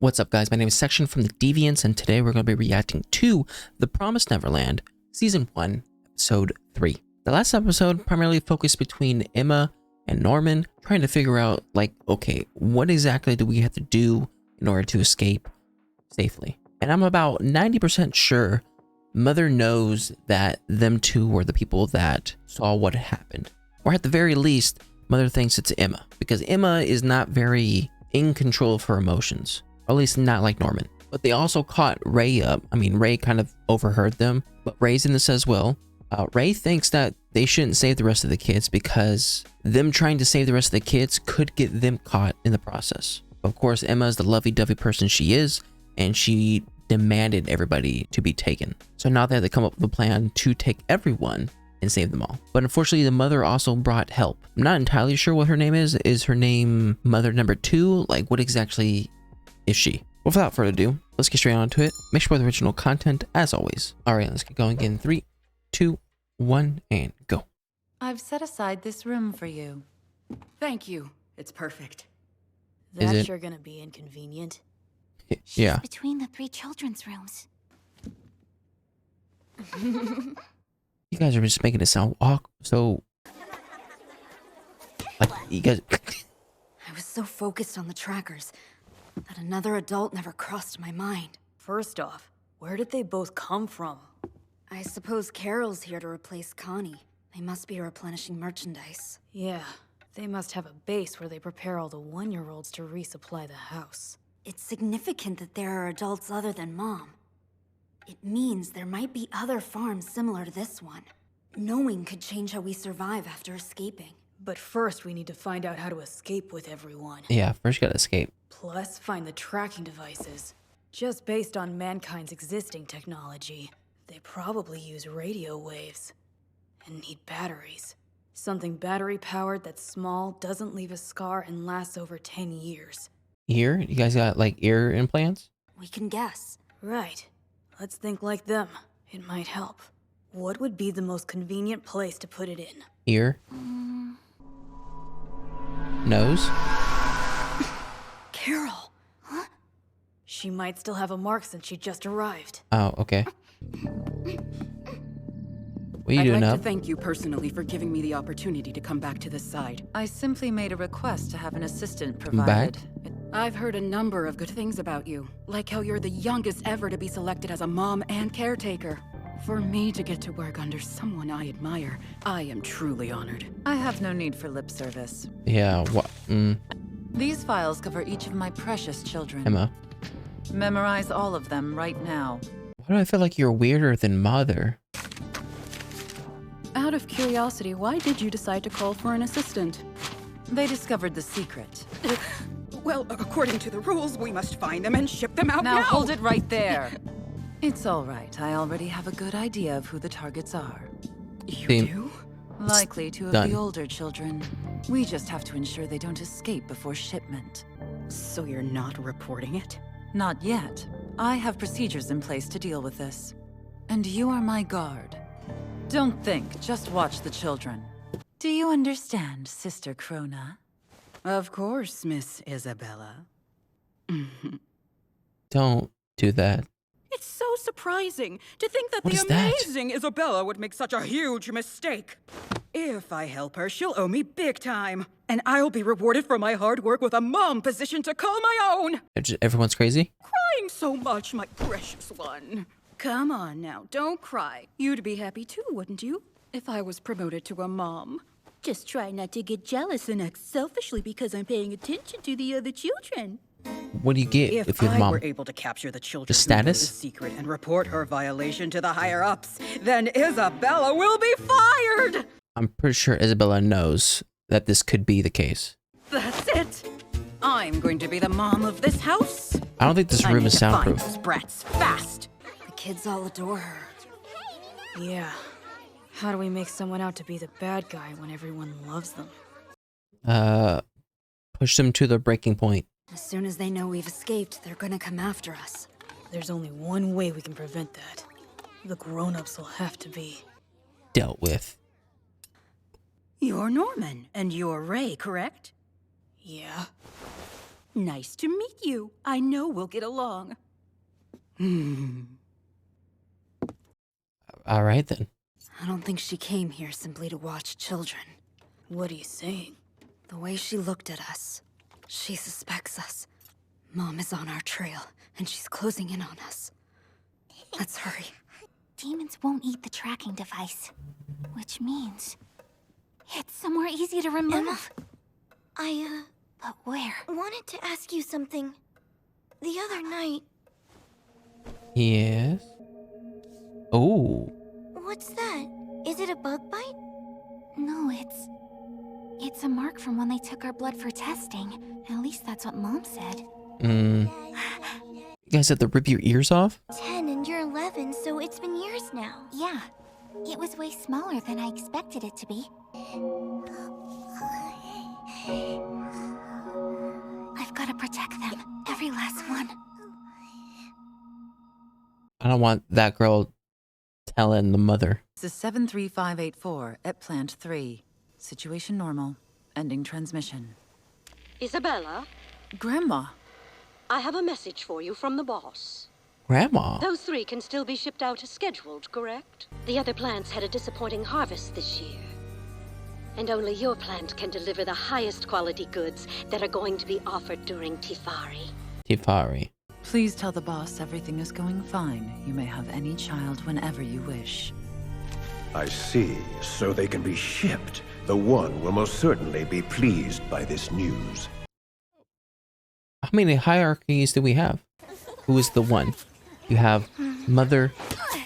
What's up, guys? My name is Section from the Deviants, and today we're going to be reacting to The Promised Neverland, Season 1, Episode 3. The last episode primarily focused between Emma and Norman, trying to figure out, like, okay, what exactly do we have to do in order to escape safely? And I'm about 90% sure Mother knows that them two were the people that saw what happened. Or at the very least, Mother thinks it's Emma, because Emma is not very in control of her emotions. Or at least not like Norman. But they also caught Ray up. I mean, Ray kind of overheard them, but Ray's in this as well. Ray thinks that they shouldn't save the rest of the kids because them trying to save the rest of the kids could get them caught in the process. Of course, Emma is the lovey-dovey person she is, and she demanded everybody to be taken. So now they have to come up with a plan to take everyone and save them all. But unfortunately, the mother also brought help. I'm not entirely sure what her name is. Is her name Mother Number 2? Like, what exactly is she? Well, without further ado, let's get straight on to it. Make sure the original content as always. All right, let's get going in 3, 2, 1, and go. I've set aside this room for you. Thank you. It's perfect. Is That's it? sure gonna be inconvenient. Yeah. Between the 3 children's rooms. You guys are just making it sound awkward. So, like, you guys. I was so focused on the trackers that another adult never crossed my mind. First off, where did they both come from? I suppose Carol's here to replace Connie. They must be replenishing merchandise. Yeah, they must have a base where they prepare all the 1-year-olds to resupply the house. It's significant that there are adults other than Mom. It means there might be other farms similar to this one. Knowing could change how we survive after escaping. But first, we need to find out how to escape with everyone. Yeah, first you gotta escape. Plus, find the tracking devices. Just based on mankind's existing technology, they probably use radio waves. And need batteries. Something battery-powered that's small, doesn't leave a scar, and lasts over 10 years. Ear? You guys got, like, ear implants? We can guess. Right. Let's think like them. It might help. What would be the most convenient place to put it in? Ear? Nose? Carol! She might still have a mark since she just arrived. Oh, okay. What are you I'd doing like up? to thank you personally for giving me the opportunity to come back to this side. I simply made a request to have an assistant Back? provided. I've heard a number of good things about you, like how you're the youngest ever to be selected as a mom and caretaker. For me to get to work under someone I admire, I am truly honored. I have no need for lip service. Yeah, what? These files cover each of my precious children. Emma. Memorize all of them right now. Why do I feel like you're weirder than Mother? Out of curiosity, why did you decide to call for an assistant? They discovered the secret. Well, according to the rules, we must find them and ship them out now. Now hold it right there. It's all right. I already have a good idea of who the targets are. You Theme. do? Likely two of Done. the older children. We just have to ensure they don't escape before shipment. So you're not reporting it? Not yet. I have procedures in place to deal with this. And you are my guard. Don't think, just watch the children. Do you understand, Sister Crona? Of course, Miss Isabella. Don't do that. It's so surprising to think that What the is that? amazing Isabella would make such a huge mistake. If I help her, she'll owe me big time. And I'll be rewarded for my hard work with a mom position to call my own. Everyone's crazy? Crying so much, my precious one. Come on now, don't cry. You'd be happy too, wouldn't you? If I was promoted to a mom. Just try not to get jealous and act selfishly because I'm paying attention to the other children. What do you get if If you're the I mom? were able to capture the children The who know status? the secret and report her violation to the higher-ups, then Isabella will be fired! I'm pretty sure Isabella knows that this could be the case. That's it! I'm going to be the mom of this house. I don't think this I room need is to find soundproof. those brats fast. The kids all adore her. Yeah. How do we make someone out to be the bad guy when everyone loves them? Push them to the breaking point. As soon as they know we've escaped, they're gonna come after us. There's only one way we can prevent that. The grown-ups will have to be. Dealt with. You're Norman, and you're Ray, correct? Yeah. Nice to meet you. I know we'll get along. All right, then. I don't think she came here simply to watch children. What are you saying? The way she looked at us, she suspects us. Mom is on our trail, and she's closing in on us. Let's hurry. Demons won't eat the tracking device, which means it's somewhere easy to remove. Emma, But where? wanted to ask you something. The other night, Yes. Oh. what's that? Is it a bug bite? No, it's a mark from when they took our blood for testing. At least that's what Mom said. You guys have to rip your ears off? 10 and you're 11, so it's been years now. Yeah, it was way smaller than I expected it to be. I've got to protect them, every last one. I don't want that girl telling the mother. This is 73584 at Plant 3. Situation normal. Ending transmission. Isabella, Grandma. I have a message for you from the boss. Grandma. Those 3 can still be shipped out as scheduled, correct? The other plants had a disappointing harvest this year. And only your plant can deliver the highest quality goods that are going to be offered during Tifari. Tifari. Please tell the boss everything is going fine. You may have any child whenever you wish. I see. So they can be shipped. The One will most certainly be pleased by this news. How many hierarchies do we have? Who is the One? You have mother,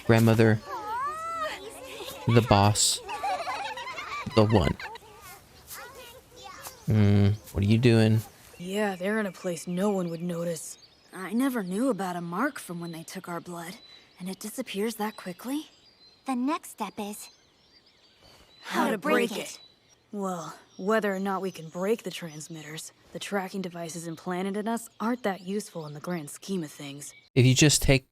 grandmother, the boss, the One. What are you doing? Yeah, they're in a place no one would notice. I never knew about a mark from when they took our blood, and it disappears that quickly. The next step is How to break it. Well, whether or not we can break the transmitters, the tracking devices implanted in us aren't that useful in the grand scheme of things. If you just take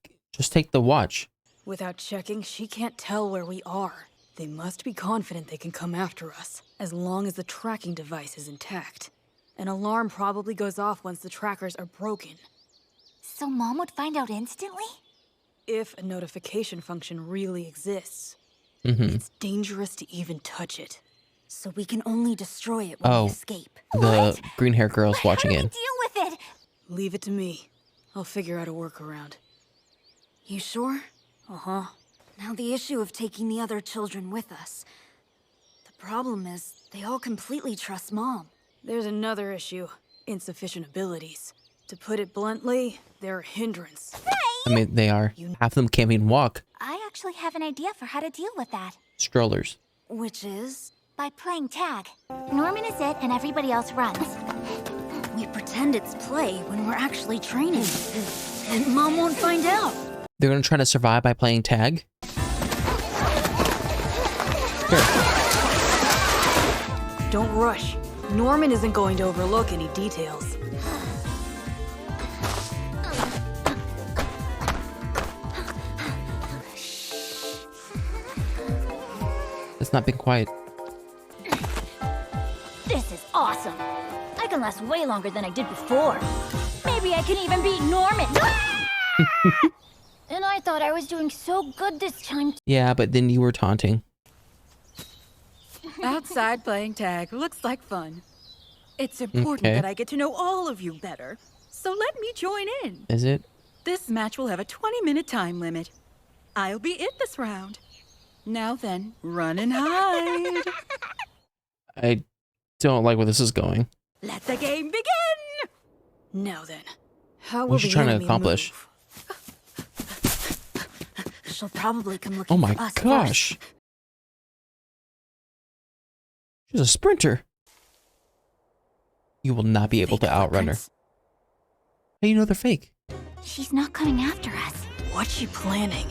the watch. Without checking, she can't tell where we are. They must be confident they can come after us, as long as the tracking device is intact. An alarm probably goes off once the trackers are broken. so Mom would find out instantly? If a notification function really exists. Mm-hmm. It's dangerous to even touch it. So we can only destroy it when we escape. The green hair girl's watching in. Deal with it! Leave it to me. I'll figure out a workaround. You sure? Uh-huh. Now the issue of taking the other children with us. The problem is, they all completely trust Mom. There's another issue. Insufficient abilities. To put it bluntly, they're a hindrance. I mean, they are. Half of them can't even walk. I actually have an idea for how to deal with that. Strollers. Which is? By playing tag. Norman is it and everybody else runs. We pretend it's play when we're actually training. And Mom won't find out. They're gonna try to survive by playing tag? Sure. Don't rush. Norman isn't going to overlook any details. It's not being quiet. This is awesome. I can last way longer than I did before. Maybe I can even beat Norman. And I thought I was doing so good this time. Yeah, but then you were taunting. Outside playing tag looks like fun. It's important that I get to know all of you better. So let me join in. Is it? This match will have a 20-minute time limit. I'll be it this round. Now then, run and hide. I don't like where this is going. Let the game begin! Now then, how will What's she the trying to enemy accomplish? move? She'll probably come looking Oh my for us gosh. first. She's a sprinter. You will not be able to outrun her. How do you know they're fake? She's not coming after us. What's she planning?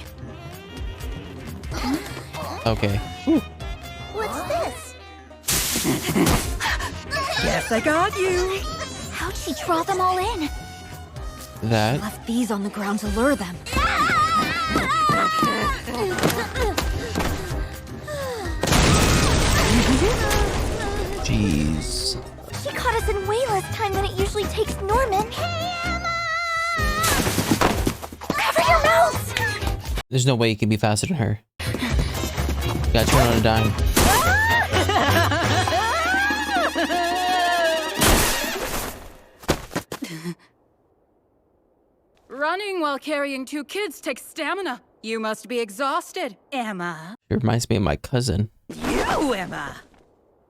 Okay. Ooh. What's this? Yes, I got you. How'd she draw them all in? That. Left bees on the ground to lure them. Jeez. She caught us in way less time than it usually takes Norman. Cover your mouth! There's no way you can be faster than her. Gotta turn on a dime. Running while carrying 2 kids takes stamina. You must be exhausted, Emma. It reminds me of my cousin. You, Emma!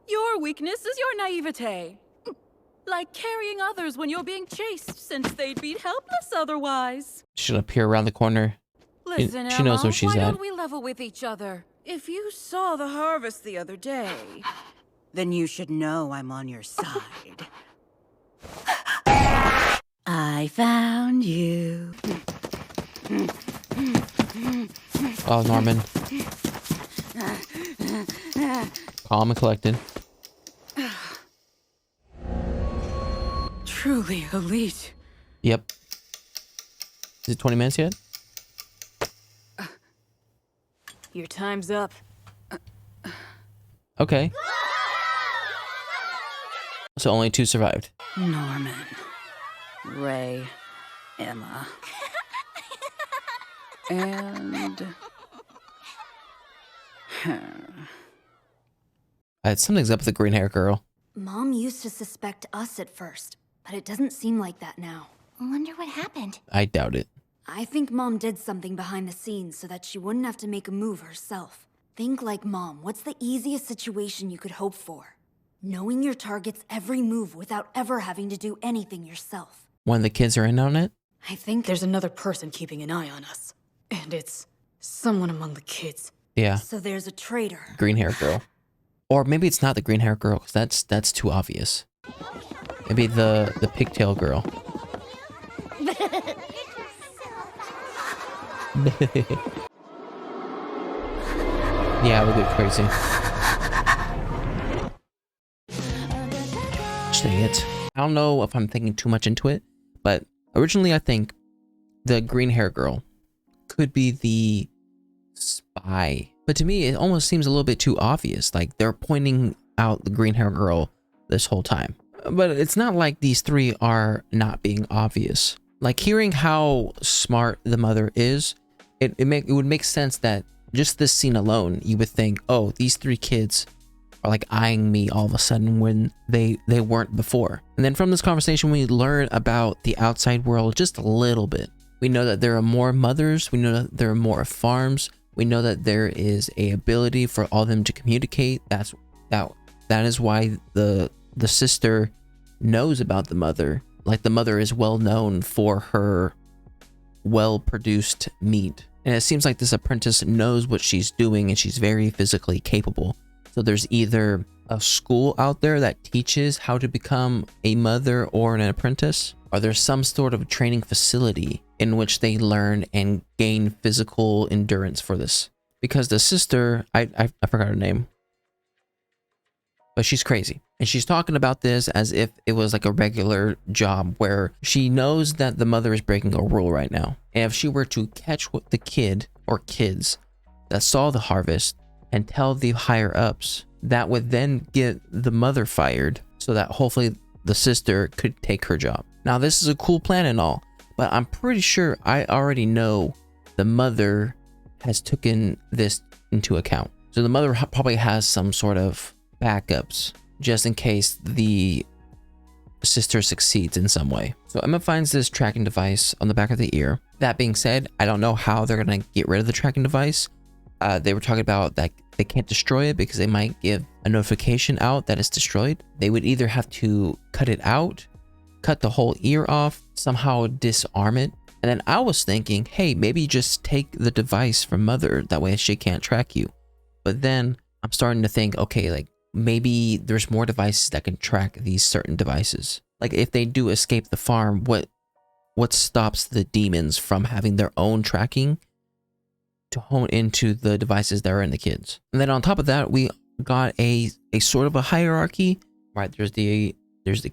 Your weakness is your naivete. Like carrying others when you're being chased, since they'd be helpless otherwise. She'll appear around the corner. Listen, She knows Emma, where she's why at. don't we level with each other? If you saw the harvest the other day, then you should know I'm on your side. I found you. Oh, Norman. Calm and collected. Truly elite. Yep. Is it 20 minutes yet? Your time's up. Okay. So only 2 survived. Norman. Ray. Emma. And... Something's up with the green hair girl. Mom used to suspect us at first, but it doesn't seem like that now. Wonder what happened. I doubt it. I think Mom did something behind the scenes so that she wouldn't have to make a move herself. Think like Mom. What's the easiest situation you could hope for? Knowing your target's every move without ever having to do anything yourself. When the kids are in on it? I think there's another person keeping an eye on us. And it's someone among the kids. Yeah. So there's a traitor. Green hair girl. Or maybe it's not the green hair girl, because that's too obvious. Maybe the pigtail girl. Yeah, we get crazy. Dang it. I don't know if I'm thinking too much into it, but originally I think the green hair girl could be the spy. But to me, it almost seems a little bit too obvious. Like they're pointing out the green hair girl this whole time. But it's not like these 3 are not being obvious. Like hearing how smart the mother is, it would make sense that just this scene alone, you would think, oh, these 3 kids are like eyeing me all of a sudden when they weren't before. And then from this conversation, we learn about the outside world just a little bit. We know that there are more mothers. We know that there are more farms. We know that there is a ability for all of them to communicate. That is why the sister knows about the mother. Like the mother is well known for her well-produced meat. And it seems like this apprentice knows what she's doing and she's very physically capable. So there's either a school out there that teaches how to become a mother or an apprentice, or there's some sort of training facility in which they learn and gain physical endurance for this. Because the sister, I forgot her name, but she's crazy. And she's talking about this as if it was like a regular job where she knows that the mother is breaking a rule right now. And if she were to catch the kid or kids that saw the harvest and tell the higher ups, that would then get the mother fired so that hopefully the sister could take her job. Now, this is a cool plan and all, but I'm pretty sure I already know the mother has taken this into account. So the mother probably has some sort of backups just in case the sister succeeds in some way. So Emma finds this tracking device on the back of the ear. That being said, I don't know how they're gonna get rid of the tracking device. They were talking about that they can't destroy it because they might give a notification out that it's destroyed. They would either have to cut it out, cut the whole ear off, somehow disarm it. And then I was thinking, hey, maybe just take the device from Mother. That way she can't track you. But then I'm starting to think, okay, like maybe there's more devices that can track these certain devices. Like if they do escape the farm, what stops the demons from having their own tracking to hone into the devices that are in the kids? And then on top of that, we got a sort of a hierarchy, right? There's the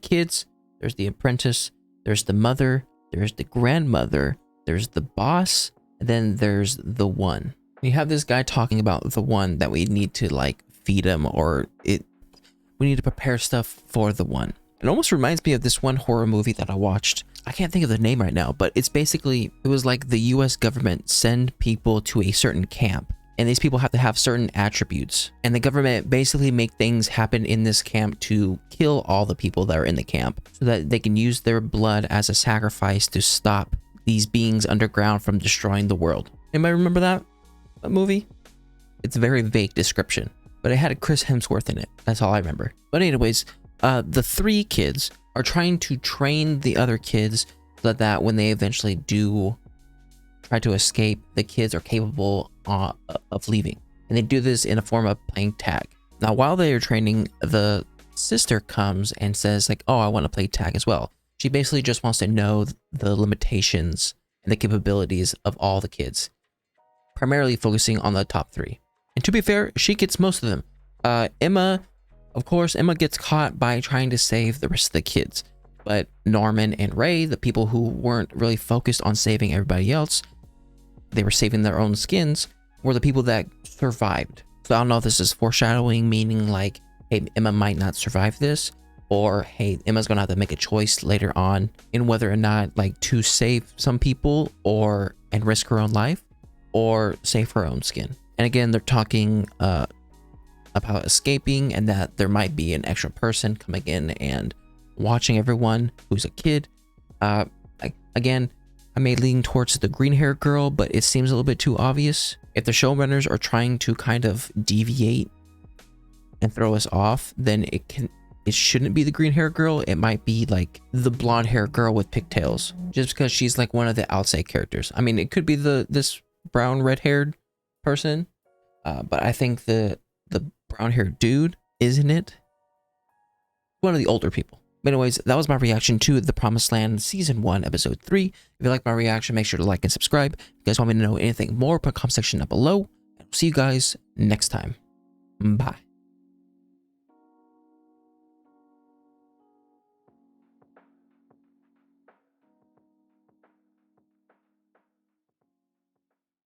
kids, there's the apprentice, there's the mother, there's the grandmother, there's the boss, and then there's the one. You have this guy talking about the one that we need to like feed him, or we need to prepare stuff for the one. It almost reminds me of this one horror movie that I watched. I can't think of the name right now, but it's basically, it was like the US government send people to a certain camp, and these people have to have certain attributes, and the government basically make things happen in this camp to kill all the people that are in the camp so that they can use their blood as a sacrifice to stop these beings underground from destroying the world. Anybody remember that movie? It's a very vague description, but it had Chris Hemsworth in it. That's all I remember. But anyways, the 3 kids are trying to train the other kids so that when they eventually do try to escape, the kids are capable of leaving. And they do this in a form of playing tag. Now, while they are training, the sister comes and says like, oh, I want to play tag as well. She basically just wants to know the limitations and the capabilities of all the kids, primarily focusing on the top 3. And to be fair, she gets most of them. Emma, of course, Emma gets caught by trying to save the rest of the kids. But Norman and Ray, the people who weren't really focused on saving everybody else, they were saving their own skins, were the people that survived. So I don't know if this is foreshadowing, meaning like, hey, Emma might not survive this, or hey, Emma's gonna have to make a choice later on in whether or not like to save some people and risk her own life, or save her own skin. And again, they're talking about escaping, and that there might be an extra person coming in and watching everyone who's a kid. Again, I may lean towards the green hair girl, but it seems a little bit too obvious. If the showrunners are trying to kind of deviate and throw us off, then it shouldn't be the green hair girl. It might be like the blonde hair girl with pigtails, just because she's like one of the outside characters. I mean, it could be this brown red haired person, but I think the brown haired dude, isn't it? One of the older people. But anyways, that was my reaction to The Promised Land Season 1, Episode 3. If you like my reaction, make sure to like and subscribe. If you guys want me to know anything more, put a comment section down below. And I'll see you guys next time. Bye.